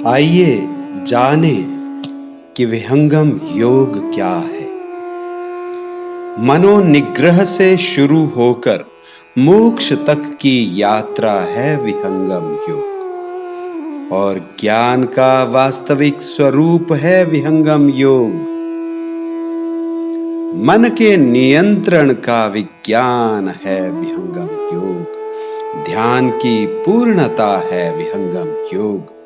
आइए जाने कि विहंगम योग क्या है। मनोनिग्रह से शुरू होकर मोक्ष तक की यात्रा है विहंगम योग, और ज्ञान का वास्तविक स्वरूप है विहंगम योग। मन के नियंत्रण का विज्ञान है विहंगम योग। ध्यान की पूर्णता है विहंगम योग।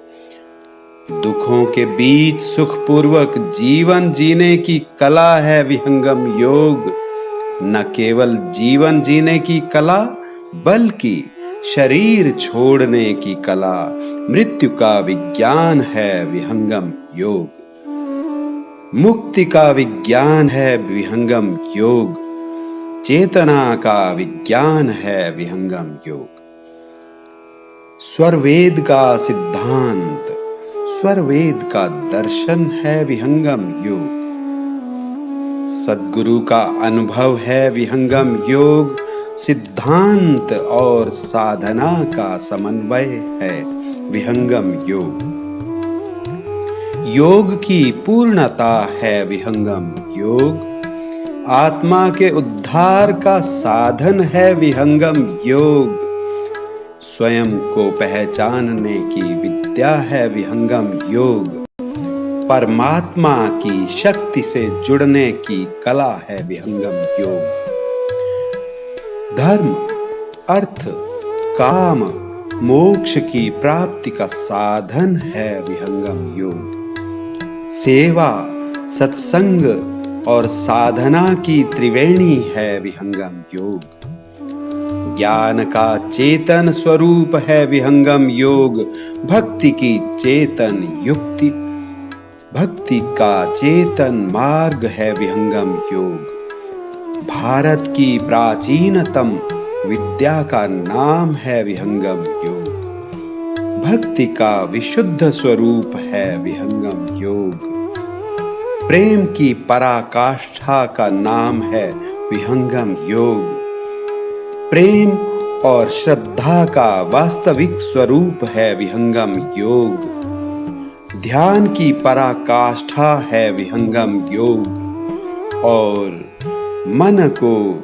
दुखों के बीच सुखपूर्वक जीवन जीने की कला है विहंगम योग। न केवल जीवन जीने की कला, बल्कि शरीर छोड़ने की कला, मृत्यु का विज्ञान है विहंगम योग। मुक्ति का विज्ञान है विहंगम योग। चेतना का विज्ञान है विहंगम योग। स्वरवेद का सिद्धांत, स्वरवेद का दर्शन है विहंगम योग। सद्गुरु का अनुभव है विहंगम योग। सिद्धांत और साधना का समन्वय है विहंगम योग। योग की पूर्णता है विहंगम योग। आत्मा के उद्धार का साधन है विहंगम योग। स्वयं को पहचानने की विद्या है विहंगम योग। परमात्मा की शक्ति से जुड़ने की कला है विहंगम योग। धर्म, अर्थ, काम, मोक्ष की प्राप्ति का साधन है विहंगम योग। सेवा, सत्संग और साधना की त्रिवेणी है विहंगम योग। ज्ञान का चेतन स्वरूप है विहंगम योग। भक्ति की चेतन युक्ति, भक्ति का चेतन मार्ग है विहंगम योग। भारत की प्राचीनतम विद्या का नाम है विहंगम योग। भक्ति का विशुद्ध स्वरूप है विहंगम योग। प्रेम की पराकाष्ठा का नाम है विहंगम योग। प्रेम और श्रद्धा का वास्तविक स्वरूप है विहंगम योग। ध्यान की पराकाष्ठा है विहंगम योग, और मन को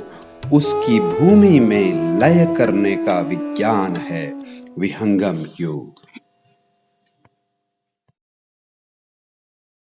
उसकी भूमि में लय करने का विज्ञान है विहंगम योग।